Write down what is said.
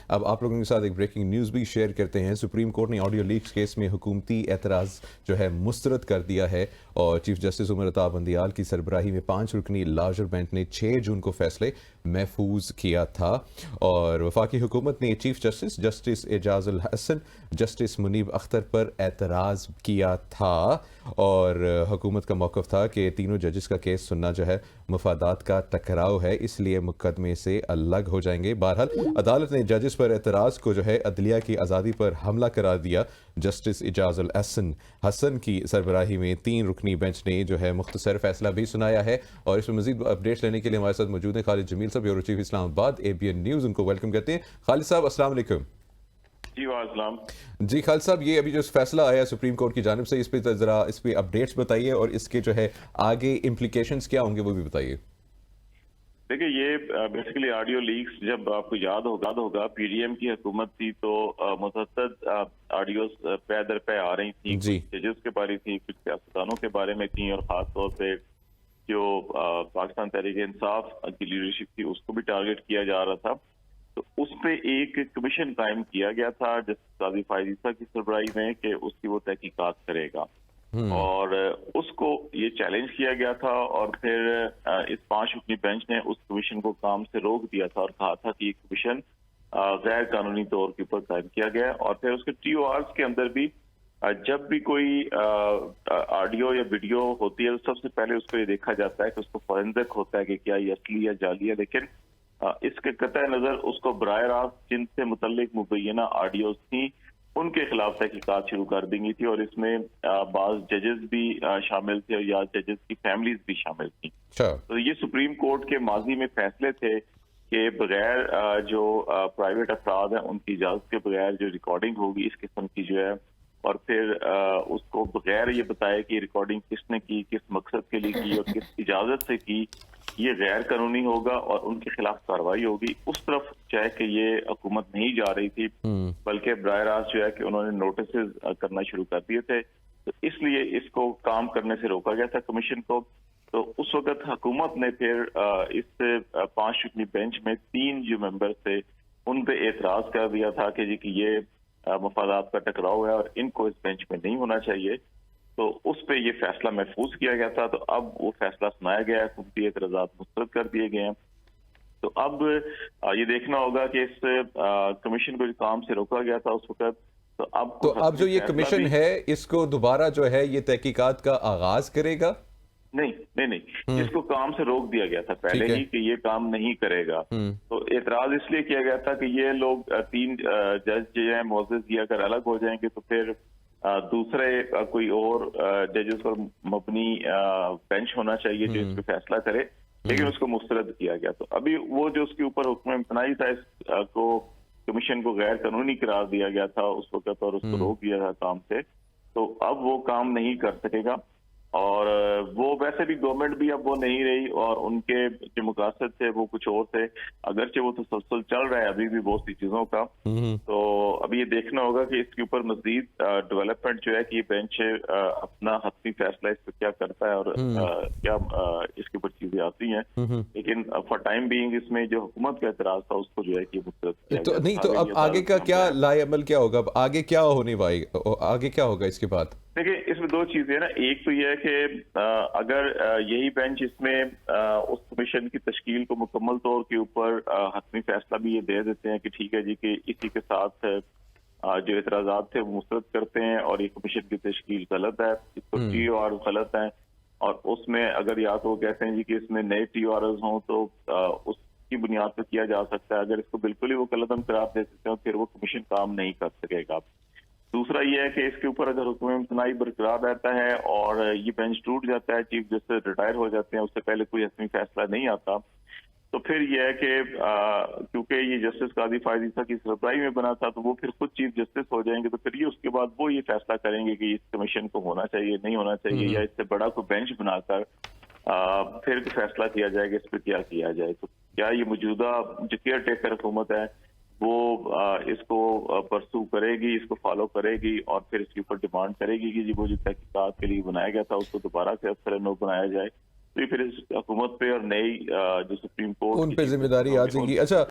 اب آپ لوگوں کے ساتھ ایک بریکنگ نیوز بھی شیئر کرتے ہیں۔ سپریم کورٹ نے آڈیو لیکس کیس میں حکومتی اعتراض جو ہے مسترد کر دیا ہے، اور چیف جسٹس عمر عطا بندیال کی سربراہی میں 5 رکنی لارجر بینچ نے 6 جون کو فیصلے محفوظ کیا تھا، اور وفاقی حکومت نے چیف جسٹس اعجاز الحسن، جسٹس منیب اختر پر اعتراض کیا تھا، اور حکومت کا موقف تھا کہ تینوں ججز کا کیس سننا جو ہے مفادات کا ٹکراؤ ہے، اس لیے مقدمے سے الگ ہو جائیں گے۔ بہرحال عدالت نے ججز پر اعتراض کو جو ہے عدلیہ کی آزادی پر حملہ قرار دیا۔ جسٹس اعجاز الحسن کی سربراہی میں 3 رکنی بینچ نے جو ہے مختصر فیصلہ بھی سنایا ہے، اور اس میں مزید اپڈیٹس لینے کے لیے ہمارے ساتھ موجود ہیں خالد جمیل صاحب، بیورو چیف اسلام آباد ABN نیوز، ان کو ویلکم کرتے ہیں۔ خالد صاحب السلام علیکم۔ جی وعلیکم۔ جی خالد صاحب، یہ ابھی جو فیصلہ آیا سپریم کورٹ کی جانب سے، اس پہ ذرا اس پہ اپڈیٹس بتائیے، اور اس کے جو ہے آگے امپلیکیشنز کیا ہوں گے وہ بھی بتائیے۔ دیکھیں، یہ بیسیکلی آڈیو لیکس جب آپ کو یاد ہوگا پی ڈی ایم کی حکومت تھی تو متعدد آڈیوز پے در پے آ رہی تھیں، جی کچھ ججز کے بارے تھیں، کچھ سیاستدانوں کے بارے میں تھیں، اور خاص طور پہ جو پاکستان تحریک انصاف کی لیڈرشپ تھی اس کو بھی ٹارگٹ کیا جا رہا تھا۔ تو اس پہ ایک کمیشن قائم کیا گیا تھا جسٹس قاضی فائز عیسیٰ کی سربراہی میں کہ اس کی وہ تحقیقات کرے گا، اور اس کو یہ چیلنج کیا گیا تھا، اور پھر اس 5 رکنی بینچ نے اس کمیشن کو کام سے روک دیا تھا اور کہا تھا کہ یہ کمیشن غیر قانونی طور کے اوپر قائم کیا گیا، اور پھر اس کے TORs کے اندر بھی جب بھی کوئی آڈیو یا ویڈیو ہوتی ہے تو سب سے پہلے اس کو یہ دیکھا جاتا ہے کہ اس کو فورینزک ہوتا ہے کہ کیا یہ اصلی یا جعلی ہے، لیکن اس کے قطع نظر اس کو براہ راست جن سے متعلق مبینہ آڈیوز تھیں ان کے خلاف تحقیقات شروع کر دی گئی تھی، اور اس میں بعض ججز بھی شامل تھے یا ججز کی فیملیز بھی شامل تھیں۔ تو یہ سپریم کورٹ کے ماضی میں فیصلے تھے کہ بغیر جو پرائیویٹ افراد ہیں ان کی اجازت کے بغیر جو ریکارڈنگ ہوگی اس قسم کی جو ہے، اور پھر اس کو بغیر یہ بتائے کہ ریکارڈنگ کس نے کی، کس مقصد کے لیے کی اور کس اجازت سے کی، یہ غیر قانونی ہوگا اور ان کے خلاف کارروائی ہوگی۔ اس طرف چاہے کہ یہ حکومت نہیں جا رہی تھی، بلکہ براہ راست جو ہے کہ انہوں نے نوٹسز کرنا شروع کر دیے تھے، تو اس لیے اس کو کام کرنے سے روکا گیا تھا کمیشن کو۔ تو اس وقت حکومت نے پھر اس 5 رکنی بینچ میں 3 جو ممبر تھے ان پہ اعتراض کر دیا تھا کہ جی کہ یہ مفادات کا ٹکراؤ ہے اور ان کو اس بینچ میں نہیں ہونا چاہیے، تو اس پہ یہ فیصلہ محفوظ کیا گیا تھا۔ تو اب وہ فیصلہ سنایا گیا ہے، حکومتی اعتراضات مسترد کر دیے گئے ہیں۔ تو اب یہ دیکھنا ہوگا کہ اس کمیشن کو جو کام سے روکا گیا تھا اس وقت، تو اب جو یہ کمیشن ہے اس کو دوبارہ جو ہے یہ تحقیقات کا آغاز کرے گا؟ نہیں، اس کو کام سے روک دیا گیا تھا پہلے ہی کہ یہ کام نہیں کرے گا۔ تو اعتراض اس لیے کیا گیا تھا کہ یہ لوگ 3 جج جو ہیں معزز یہ اگر الگ ہو جائیں گے تو پھر دوسرے کوئی اور ججز پر مبنی بینچ ہونا چاہیے جو اس پہ فیصلہ کرے، لیکن اس کو مسترد کیا گیا۔ تو ابھی وہ جو اس کے اوپر حکم امتناعی تھا اس کو کمیشن کو غیر قانونی قرار دیا گیا تھا اس وقت، اور اس کو روک دیا تھا کام سے، تو اب وہ کام نہیں کر سکے گا، اور وہ ویسے بھی گورنمنٹ بھی اب وہ نہیں رہی، اور ان کے جو مقاصد تھے وہ کچھ اور تھے، اگرچہ وہ تسلسل چل رہا ہے ابھی بھی بہت سی چیزوں کا۔ تو ابھی یہ دیکھنا ہوگا کہ اس کے اوپر مزید ڈیولپمنٹ جو ہے کہ یہ بینچ اپنا حتمی فیصلہ اس پہ کیا کرتا ہے اور کیا اس کے اوپر چیزیں آتی ہیں، لیکن فار ٹائم بینگ اس میں جو حکومت کا اعتراض تھا اس کو جو ہے کہ مسترد کیا گیا۔ نہیں تو اب آگے کا کیا لائے عمل کیا ہوگا؟ اب آگے کیا ہونے والا، آگے کیا ہوگا اس کے بعد؟ دیکھیں، اس میں 2 چیزیں ہیں نا، ایک تو یہ ہے کہ اگر یہی بینچ اس میں اس کمیشن کی تشکیل کو مکمل طور کے اوپر حتمی فیصلہ بھی یہ دے دیتے ہیں کہ ٹھیک ہے جی کہ اسی کے ساتھ جو اعتراضات تھے وہ مسترد کرتے ہیں، اور یہ کمیشن کی تشکیل غلط ہے، اس کو TOR غلط ہیں، اور اس میں اگر یا تو کہتے ہیں جی کہ اس میں نئے TORs ہوں تو اس کی بنیاد پہ کیا جا سکتا ہے، اگر اس کو بالکل ہی وہ قلعدم قرار دے سکتے ہیں پھر وہ کمیشن کام نہیں کر سکے گا۔ دوسرا یہ ہے کہ اس کے اوپر اگر حکم امتناعی برقرار رہتا ہے اور یہ بینچ ٹوٹ جاتا ہے، چیف جسٹس ریٹائر ہو جاتے ہیں، اس سے پہلے کوئی حتمی فیصلہ نہیں آتا، تو پھر یہ ہے کہ کیونکہ یہ جسٹس قاضی فائز عیسیٰ کی سربراہی میں بنا تھا تو وہ پھر خود چیف جسٹس ہو جائیں گے، تو پھر یہ اس کے بعد وہ یہ فیصلہ کریں گے کہ اس کمیشن کو ہونا چاہیے نہیں ہونا چاہیے، یا اس سے بڑا کوئی بینچ بنا کر پھر فیصلہ کیا جائے گا اس پہ کیا جائے۔ تو کیا یہ موجودہ جو کیئر ٹیکر حکومت ہے وہ اس کو پرسو کرے گی، اس کو فالو کرے گی، اور پھر اس کے اوپر ڈیمانڈ کرے گی کہ وہ جو تحقیقات کے لیے بنایا گیا تھا اس کو دوبارہ سے اثر نو بنایا جائے، تو پھر اس حکومت پہ اور نئی جو سپریم کورٹ ان پہ ذمہ داری آ جائے گی۔ اچھا